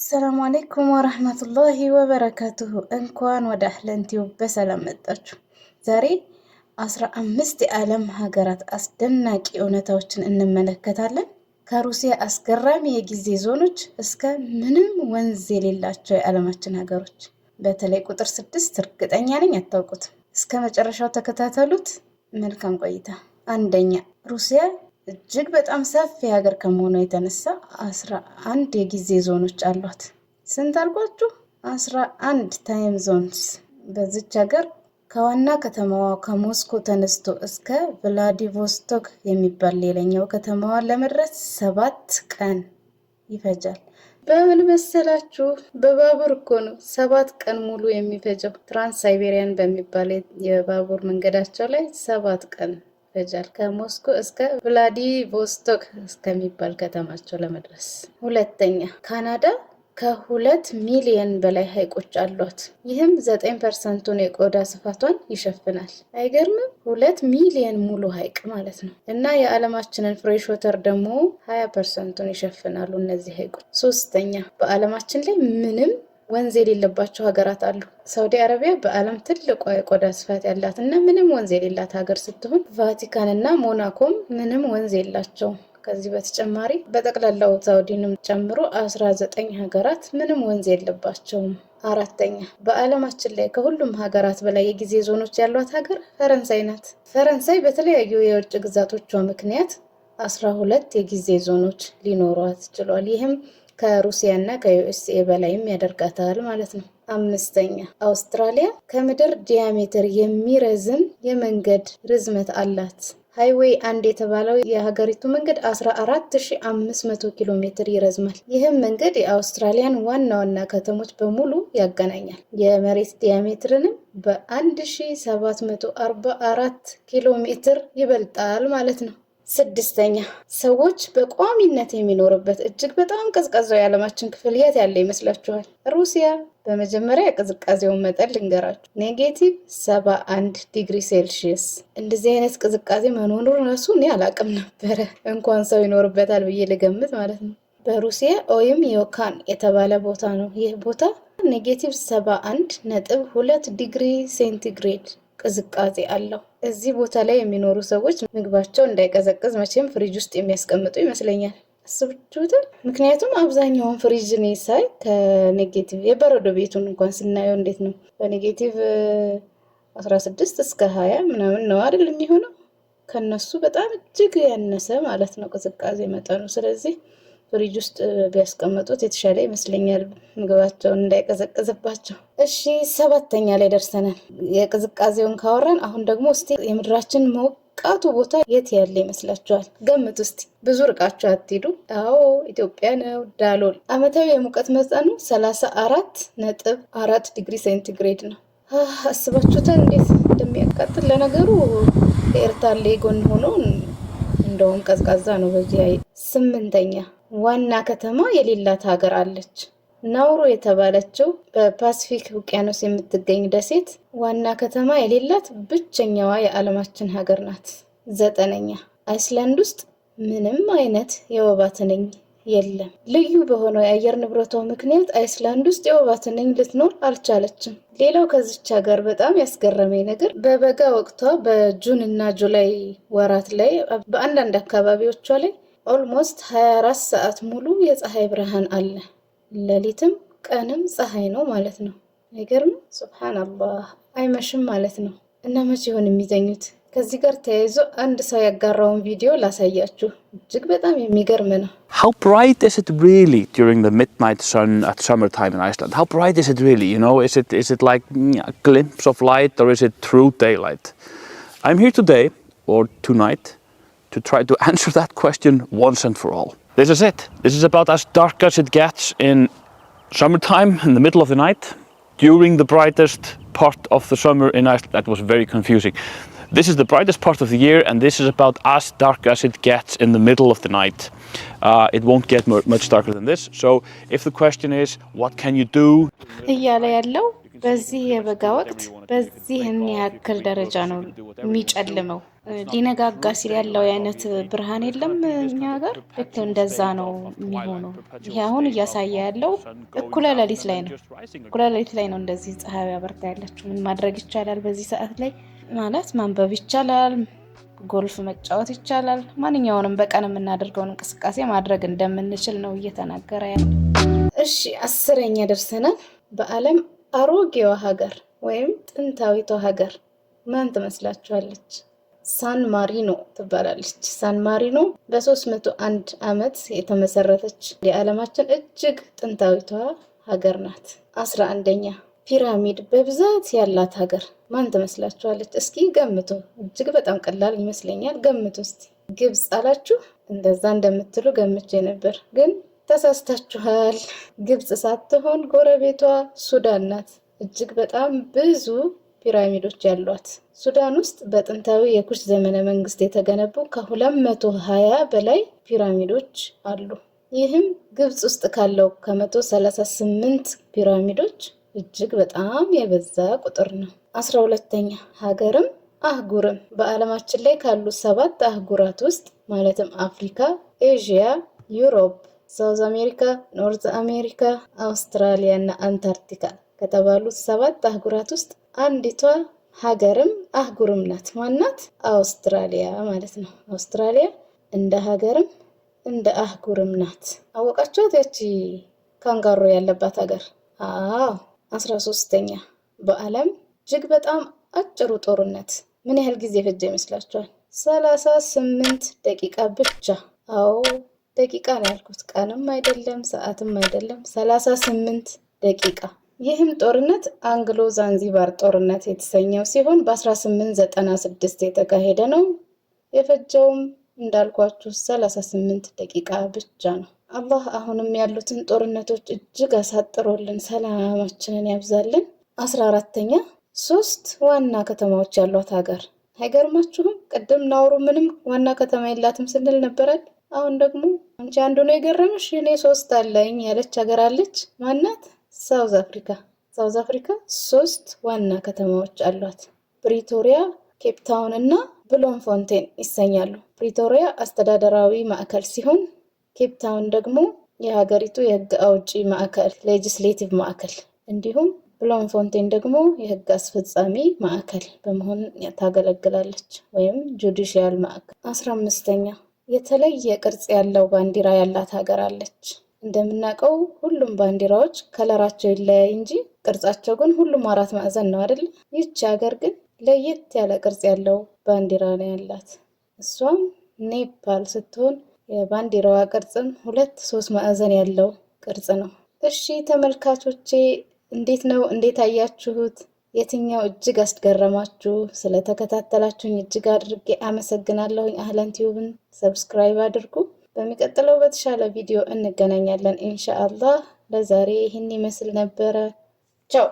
السلام عليكم ورحمة الله وبركاته እንኳን ወደ አህለን ቲዩብ በሰላም መጣችሁ። ዛሬ 15 የዓለም ሀገራት አስደናቂ እውነታዎችን እንመለከታለን። ከሩሲያ አስገራሚ የጊዜ ዞኖች እስከ ምንም ወንዝ የሌላቸው የዓለማችን ሀገሮች። በተለይ ቁጥር 6 እርግጠኛ ነኝ አታውቁት። እስከ መጨረሻው ተከታተሉት። መልካም ቆይታ። አንደኛ፣ ሩሲያ እጅግ በጣም ሰፊ ሀገር ከመሆኑ የተነሳ 11 የጊዜ ዞኖች አሏት። ስንት አልኳችሁ? 11 ታይም ዞንስ። በዚች ሀገር ከዋና ከተማዋ ከሞስኮ ተነስቶ እስከ ቭላዲቮስቶክ የሚባል ሌላኛው ከተማዋን ለመድረስ 7 ቀን ይፈጃል። በምን መሰላችሁ? በባቡር እኮ ነው 7 ቀን ሙሉ የሚፈጀው። ትራንስ ሳይቤሪያን በሚባል የባቡር መንገዳቸው ላይ 7 ቀን ይፈጃል ከሞስኮ እስከ ቭላዲቮስቶክ እስከሚባል ከተማቸው ለመድረስ። ሁለተኛ፣ ካናዳ ከ2 ሚሊዮን በላይ ሐይቆች አሏት። ይህም 9% የቆዳ ስፋቷን ይሸፍናል። አይገርምም? 2 ሚሊዮን ሙሉ ሐይቅ ማለት ነው። እና የዓለማችንን ፍሬሽ ወተር ደግሞ 20%ን ይሸፍናሉ እነዚህ ሐይቆች። ሶስተኛ፣ በዓለማችን ላይ ምንም ወንዝ የሌለባቸው ሀገራት አሉ። ሳውዲ አረቢያ በዓለም ትልቋ የቆዳ ስፋት ያላት እና ምንም ወንዝ የሌላት ሀገር ስትሆን ቫቲካን እና ሞናኮም ምንም ወንዝ የላቸውም። ከዚህ በተጨማሪ በጠቅላላው ሳውዲንም ጨምሮ 19 ሀገራት ምንም ወንዝ የለባቸውም። አራተኛ፣ በዓለማችን ላይ ከሁሉም ሀገራት በላይ የጊዜ ዞኖች ያሏት ሀገር ፈረንሳይ ናት። ፈረንሳይ በተለያዩ የውጭ ግዛቶቿ ምክንያት 12 የጊዜ ዞኖች ሊኖሯት ችሏል። ይህም ከሩሲያ እና ከዩኤስኤ በላይም ያደርጋታል ማለት ነው። አምስተኛ፣ አውስትራሊያ ከምድር ዲያሜትር የሚረዝም የመንገድ ርዝመት አላት። ሃይዌይ 1 የተባለው የሀገሪቱ መንገድ 14500 ኪሎ ሜትር ይረዝማል። ይህም መንገድ የአውስትራሊያን ዋና ዋና ከተሞች በሙሉ ያገናኛል። የመሬት ዲያሜትርንም በ1744 ኪሎ ሜትር ይበልጣል ማለት ነው። ስድስተኛ፣ ሰዎች በቋሚነት የሚኖርበት እጅግ በጣም ቀዝቃዛው የዓለማችን ክፍል የት ያለ ይመስላችኋል? ሩሲያ። በመጀመሪያ የቅዝቃዜውን መጠን ልንገራችሁ። -71 ዲግሪ ሴልሺየስ። እንደዚህ አይነት ቅዝቃዜ መኖሩን ራሱ እኔ አላቅም ነበረ፣ እንኳን ሰው ይኖርበታል ብዬ ልገምት ማለት ነው። በሩሲያ ኦይም ዮካን የተባለ ቦታ ነው። ይህ ቦታ -71.2 ዲግሪ ሴንቲግሬድ ቅዝቃዜ አለው። እዚህ ቦታ ላይ የሚኖሩ ሰዎች ምግባቸው እንዳይቀዘቅዝ መቼም ፍሪጅ ውስጥ የሚያስቀምጡ ይመስለኛል። አስባችሁታል? ምክንያቱም አብዛኛውን ፍሪጅ እኔ ሳይ ከኔጌቲቭ የበረዶ ቤቱን እንኳን ስናየው እንዴት ነው በኔጌቲቭ 16 እስከ 20 ምናምን ነው አይደል የሚሆነው? ከነሱ በጣም እጅግ ያነሰ ማለት ነው ቅዝቃዜ መጠኑ። ስለዚህ ፍሪጅ ውስጥ ቢያስቀምጡት የተሻለ ይመስለኛል ምግባቸውን እንዳይቀዘቅዝባቸው። እሺ፣ 7ኛ ላይ ደርሰናል። የቅዝቃዜውን ካወራን አሁን ደግሞ እስቲ የምድራችን ሞቃቱ ቦታ የት ያለ ይመስላችኋል? ገምቱ እስቲ። ብዙ ርቃችሁ አትሄዱ። አዎ፣ ኢትዮጵያ ነው። ዳሎል። ዓመታዊ የሙቀት መጠኑ 34.4 ዲግሪ ሴንቲግሬድ ነው። አስባችሁታል እንዴት እንደሚያቃጥል? ለነገሩ ከኤርታሌ ጎን ሆኖ እንደውም ቀዝቃዛ ነው በዚህ። 8ኛ፣ ዋና ከተማ የሌላት ሀገር አለች። ናውሩ የተባለችው በፓሲፊክ ውቅያኖስ የምትገኝ ደሴት ዋና ከተማ የሌላት ብቸኛዋ የዓለማችን ሀገር ናት። 9ኛ፣ አይስላንድ ውስጥ ምንም አይነት የወባ ትንኝ የለም። ልዩ በሆነው የአየር ንብረቷ ምክንያት አይስላንድ ውስጥ የወባ ትንኝ ልትኖር አልቻለችም። ሌላው ከዚች ሀገር በጣም ያስገረመኝ ነገር በበጋ ወቅቷ በጁን እና ጁላይ ወራት ላይ በአንዳንድ አካባቢዎቿ ላይ ኦልሞስት 24 ሰዓት ሙሉ የፀሐይ ብርሃን አለ። ሌሊትም ቀንም ፀሐይ ነው ማለት ነው። አይገርምም? ሱብሃንአላህ። አይመሽም ማለት ነው። እና መቼ ይሆን የሚተኙት? ከዚህ ጋር ተያይዞ አንድ ሰው ያጋራውን ቪዲዮ ላሳያችሁ። እጅግ በጣም የሚገርም ነው። How bright is it really during the midnight sun at summertime in Iceland? How bright is it really? You know, is it like a glimpse of light or is it true daylight? I'm here today or tonight to try to answer that question once and for all. This is it. This is about as dark as it gets in summertime in the middle of the night during the brightest part of the summer in Iceland. That was very confusing. This is the brightest part of the year and this is about as dark as it gets in the middle of the night. It won't get much darker than this. So if the question is what can you do? እያለ ያለው በዚህ የበጋ ወቅት በዚህን ያክል ደረጃ ነው የሚጨልመው። ሊነጋጋ ሲል ያለው አይነት ብርሃን የለም እኛ ጋር። ልክ እንደዛ ነው የሚሆነው። ይሄ አሁን እያሳየ ያለው እኩለ ሌሊት ላይ ነው። እኩለ ሌሊት ላይ ነው እንደዚህ ፀሐይ አበርታ ያለችው። ምን ማድረግ ይቻላል በዚህ ሰዓት ላይ? ማለት ማንበብ ይቻላል፣ ጎልፍ መጫወት ይቻላል። ማንኛውንም በቀን የምናደርገውን እንቅስቃሴ ማድረግ እንደምንችል ነው እየተናገረ ያለው። እሺ 10ኛ ደርሰናል። በዓለም አሮጌዋ ሀገር ወይም ጥንታዊቷ ሀገር ማን ትመስላችኋለች? ሳን ማሪኖ ትባላለች። ሳን ማሪኖ በ301 ዓመት የተመሰረተች የዓለማችን እጅግ ጥንታዊቷ ሀገር ናት። 11ኛ ፒራሚድ በብዛት ያላት ሀገር ማን ትመስላችኋለች? እስኪ ገምቱ። እጅግ በጣም ቀላል ይመስለኛል። ገምቱ እስቲ። ግብጽ አላችሁ? እንደዛ እንደምትሉ ገምቼ ነበር፣ ግን ተሳስታችኋል። ግብጽ ሳትሆን ጎረቤቷ ሱዳን ናት። እጅግ በጣም ብዙ ፒራሚዶች ያሏት ሱዳን ውስጥ በጥንታዊ የኩሽ ዘመነ መንግስት የተገነቡ ከ220 በላይ ፒራሚዶች አሉ። ይህም ግብጽ ውስጥ ካለው ከ138 ፒራሚዶች እጅግ በጣም የበዛ ቁጥር ነው። 12ኛ ሀገርም አህጉርም በዓለማችን ላይ ካሉ 7 አህጉራት ውስጥ ማለትም አፍሪካ፣ ኤዥያ፣ ዩሮፕ፣ ሳውዝ አሜሪካ፣ ኖርዝ አሜሪካ፣ አውስትራሊያ እና አንታርክቲካ ከተባሉት 7 አህጉራት ውስጥ አንዲቷ ሀገርም አህጉርም ናት። ማናት? አውስትራሊያ ማለት ነው። አውስትራሊያ እንደ ሀገርም እንደ አህጉርም ናት። አወቃችኋት? ያቺ ካንጋሮ ያለባት ሀገር። አዎ። 13ኛ በዓለም እጅግ በጣም አጭሩ ጦርነት ምን ያህል ጊዜ ፈጀ ይመስላችኋል? 38 ደቂቃ ብቻ። አዎ ደቂቃ ነው ያልኩት፣ ቀንም አይደለም ሰዓትም አይደለም። 38 ደቂቃ። ይህም ጦርነት አንግሎ ዛንዚባር ጦርነት የተሰኘው ሲሆን በ1896 የተካሄደ ነው። የፈጀውም እንዳልኳችሁ 38 ደቂቃ ብቻ ነው። አላህ አሁንም ያሉትን ጦርነቶች እጅግ አሳጥሮልን ሰላማችንን ያብዛልን። 14ኛ 3 ዋና ከተማዎች ያሏት ሀገር። አይገርማችሁም? ቅድም ናውሩ ምንም ዋና ከተማ የላትም ስንል ነበራል። አሁን ደግሞ አንቺ አንዱ ነው የገረምሽ፣ እኔ 3 አለኝ ያለች ሀገር አለች። ማናት? ሳውዝ አፍሪካ። ሳውዝ አፍሪካ 3 ዋና ከተማዎች አሏት። ፕሪቶሪያ፣ ኬፕ ታውን እና ብሎምፎንቴን ይሰኛሉ። ፕሪቶሪያ አስተዳደራዊ ማዕከል ሲሆን ኬፕ ታውን ደግሞ የሀገሪቱ የህግ አውጪ ማዕከል ሌጂስሌቲቭ ማዕከል፣ እንዲሁም ብሎምፎንቴን ደግሞ የህግ አስፈጻሚ ማዕከል በመሆን ታገለግላለች ወይም ጁዲሺያል ማዕከል። 15ኛ የተለየ ቅርጽ ያለው ባንዲራ ያላት ሀገር አለች። እንደምናውቀው ሁሉም ባንዲራዎች ከለራቸው ይለያይ እንጂ ቅርጻቸው ግን ሁሉም 4 ማዕዘን ነው አይደል? ይህች ሀገር ግን ለየት ያለ ቅርጽ ያለው ባንዲራ ነው ያላት። እሷም ኔፓል ስትሆን የባንዲራዋ ቅርጽም 2-3 ማዕዘን ያለው ቅርጽ ነው። እሺ ተመልካቾቼ እንዴት አያችሁት? የትኛው እጅግ አስገረማችሁ? ስለተከታተላችሁኝ እጅግ አድርጌ አመሰግናለሁኝ። አህለን ቲዩብን ሰብስክራይብ አድርጉ። በሚቀጥለው በተሻለ ቪዲዮ እንገናኛለን ኢንሻአላህ። ለዛሬ ይህን ይመስል ነበረ። ቻው።